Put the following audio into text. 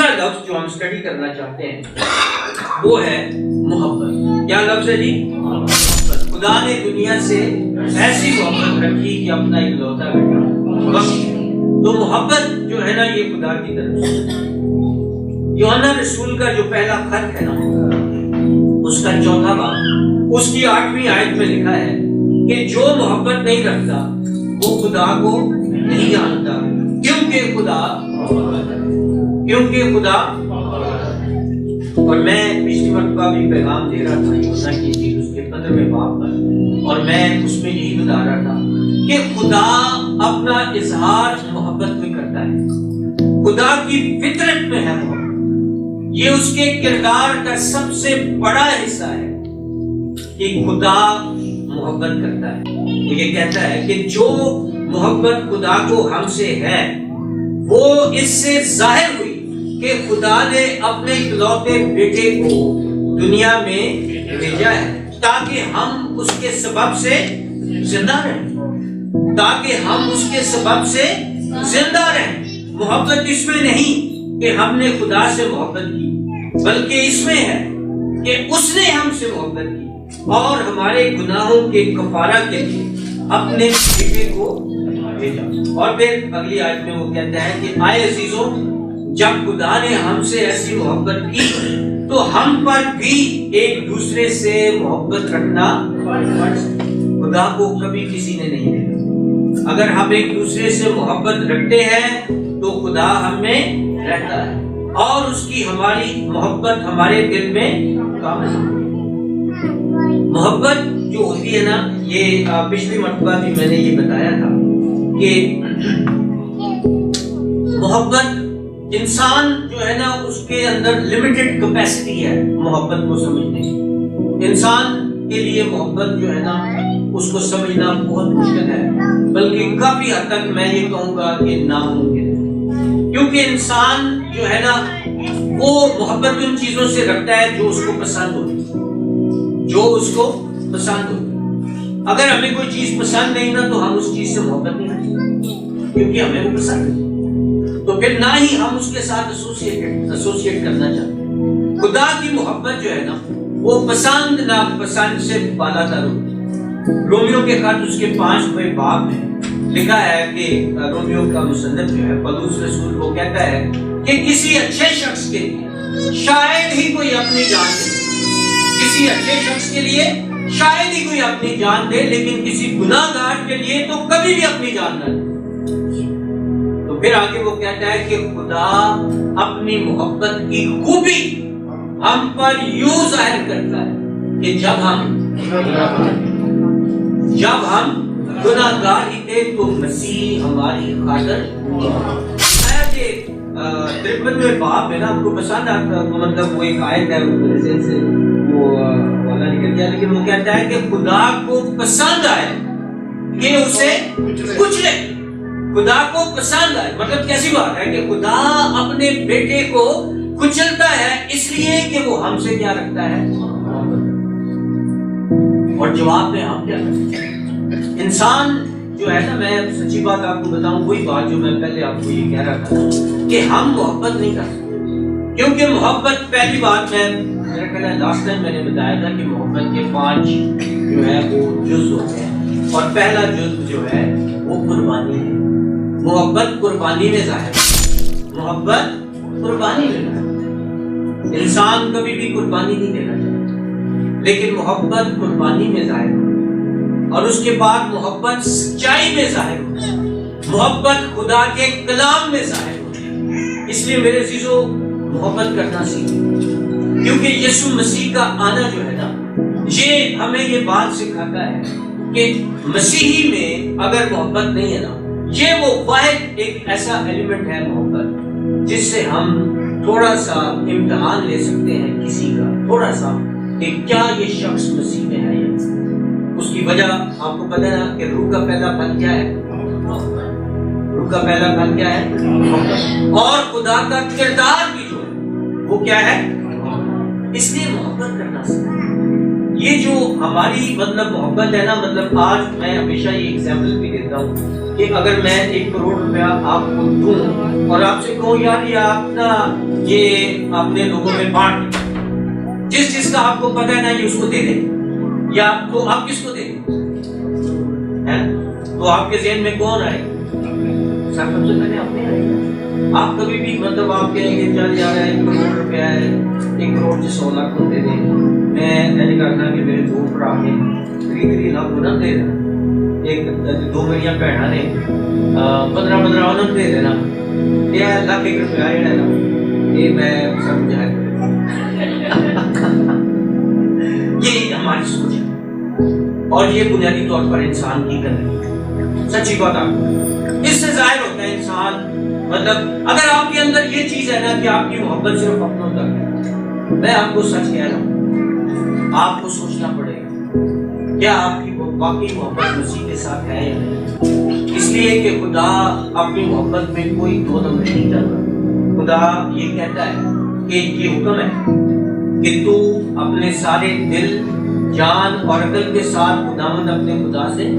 دوسرا لفظ جو ہم اسٹڈی کرنا چاہتے ہیں وہ ہے محبت. کیا لفظ ہے جی؟ محبت. خدا نے دنیا سے ایسی محبت رکھی کہ اپنا اکلوتا بیٹا بخش. تو محبت جو ہے نا یہ خدا کی طرف سے. یوحنا رسول کا جو پہلا خط ہے نا اس کا 4واں باب اس کی 8ویں آیت میں لکھا ہے کہ جو محبت نہیں رکھتا وہ خدا کو نہیں جانتا کیونکہ خدا. اور میں پچھلی مرتبہ بھی پیغام دے رہا تھا یوحنا کی انجیل اس کے 15ویں باب پر, اور میں اس میں یہی بتا رہا تھا کہ خدا اپنا اظہار محبت میں کرتا ہے. خدا کی فطرت میں ہے محبت. یہ اس کے کردار کا سب سے بڑا حصہ ہے کہ خدا محبت کرتا ہے. وہ یہ کہتا ہے کہ جو محبت خدا کو ہم سے ہے وہ اس سے ظاہر ہوئی کہ خدا نے اپنے اکلوتے بیٹے کو دنیا میں بھیجا ہے تاکہ ہم اس کے سبب سے زندہ رہیں. محبت اس میں نہیں کہ ہم نے خدا سے محبت کی, بلکہ اس میں ہے کہ اس نے ہم سے محبت کی اور ہمارے گناہوں کے کفارہ کے لیے اپنے بیٹے کو بھیجا. اور پھر اگلی آیت میں وہ کہتا ہے کہ آئے عزیزوں, جب خدا نے ہم سے ایسی محبت کی تو ہم پر بھی ایک دوسرے سے محبت رکھنا. خدا کو کبھی کسی نے نہیں دیکھا. اگر ہم ایک دوسرے سے محبت رکھتے ہیں تو خدا ہم میں رہتا ہے اور اس کی ہماری محبت ہمارے دل میں کامل ہے. محبت جو ہوتی ہے نا, یہ پچھلی مرتبہ بھی میں نے یہ بتایا تھا کہ محبت انسان جو ہے نا اس کے اندر لمیٹڈ کیپیسٹی ہے محبت کو سمجھنے کی. انسان کے لیے محبت جو ہے نا اس کو سمجھنا بہت مشکل ہے, بلکہ کافی حد تک میں یہ کہوں گا کہ ناممکن ہے. کیونکہ انسان جو ہے نا وہ محبت ان چیزوں سے رکھتا ہے جو اس کو پسند ہوتی. اگر ہمیں کوئی چیز پسند نہیں نا تو ہم اس چیز سے محبت نہیں رکھتے کیونکہ ہمیں وہ پسند نہیں, تو پھر نہ ہی ہم اس کے ساتھ ایسوسیٹ کرنا چاہتے ہیں. خدا کی محبت جو ہے نا وہ پسند ناپسند سے بالا تر ہوتی ہے. رومیو کے خط اس کے 5ویں باب میں لکھا ہے کہ رومیو کا مصنف جو ہے پولس رسول وہ کہتا ہے کہ کسی اچھے شخص کے لیے شاید ہی کوئی اپنی جان دے, کسی اچھے شخص کے لیے شاید ہی کوئی اپنی جان دے, لیکن کسی گناہ گار کے لیے تو کبھی بھی اپنی جان نہ دے. تو پھر آگے وہ کہتا ہے کہ خدا اپنی محبت کی خوبی ہم پر یوں ظاہر کرتا ہے کہ جب ہم گناہ گار ہی تھے تو مسیح ہماری خاطر. 53ویں باب میں نا آپ کو پسند آتا, مطلب وہ ایک آیت ہے سے وہ والا نکل گیا, لیکن وہ کہتا ہے کہ خدا کو پسند آئے کہ اسے کچلے. خدا کو پسند آئے مطلب کیسی بات ہے کہ خدا اپنے بیٹے کو کچلتا ہے اس لیے کہ وہ ہم سے کیا رکھتا ہے, اور جواب میں ہم کیا کرتے ہیں. انسان جو ہے نا, میں سچی بات آپ کو بتاؤں, وہی بات جو میں پہلے آپ کو یہ کہہ رہا تھا کہ ہم محبت نہیں کر سکتے کیونکہ محبت پہلی بات میرا خیال ہے لاسٹ ٹائم میں نے بتایا تھا کہ محبت کے 5 جو ہے وہ جز ہوتے ہیں, اور پہلا جز جو ہے وہ قربانی ہے. محبت قربانی میں ظاہر ہے, محبت قربانی میں ظاہر ہے. انسان کبھی بھی قربانی نہیں دینا چاہتا, لیکن محبت قربانی میں ظاہر ہے. اور اس کے بعد محبت سچائی میں ظاہر ہوتی ہے, محبت خدا کے کلام میں ظاہر ہوتی ہے. اس لیے میرے عزیزو محبت کرنا سیکھیں, کیونکہ یسوع مسیح کا آنا جو ہے نا یہ ہمیں یہ بات سکھاتا ہے کہ مسیحی میں اگر محبت نہیں ہے نا, یہ وہ واحد ایک ایسا ایلیمنٹ ہے محبت جس سے ہم تھوڑا سا امتحان لے سکتے ہیں کسی کا, تھوڑا سا کہ کیا یہ شخص مسیح میں ہے. اس کی وجہ آپ کو پتہ ہے کہ روح کا پہلا پھل کیا ہے, روح کا پہلا پھل کیا ہے, اور خدا کا کردار بھی جو ہے وہ کیا ہے. اس لیے محبت کرنا سیکھیں. یہ جو ہماری مطلب محبت ہے نا، مطلب آج میں ہمیشہ یہ ایگزامپل بھی دیتا ہوں کہ اگر میں 1 کروڑ روپیہ آپ کو دوں اور آپ سے کہوں یار یہ آپ نا یہ اپنے لوگوں میں بانٹ، جس چیز کا آپ کو پتہ ہے نا یہ اس کو دے دیں، یا تو آپ کس کو دیں گے؟ تو آپ کے ذہن میں کون آئے؟ سب سے پہلے اپنے آئے گا۔ آپ کبھی بھی مطلب آپ کہیں گے چل جا رہا ہے 1 کروڑ روپیہ ہے، 1 کروڑ سے 100 لاکھ کو دے دیں، میں نہیں کرنا کہ میرے 2 بھرا نے 3 لاکھ کو نہ دے دینا، ایک 2 میری بہنوں نے 15 انہوں دے دینا، یہ لاکھ 1 روپیہ جڑا ہے نا یہ میں سمجھا یہ ہماری سوچ ہے، اور یہ بنیادی طور پر انسان کی غلطی، سچی بات آپ اس سے ظاہر ہوتا ہے انسان، مطلب اگر آپ کے اندر یہ چیز ہے نا کہ آپ کی محبت صرف اپنوں تک ہے، میں آپ کو سچ کہہ رہا ہوں، آپ کو سوچنا پڑے گا کیا آپ کی باقی محبت مسیح کے ساتھ ہے یا نہیں، اس لیے کہ خدا اپنی محبت میں کوئی دو دم نہیں چلتا۔ خدا یہ کہتا ہے کہ یہ حکم ہے کہ تو اپنے سارے دل، جان اور عقل کے ساتھ خداوند اپنے خدا سے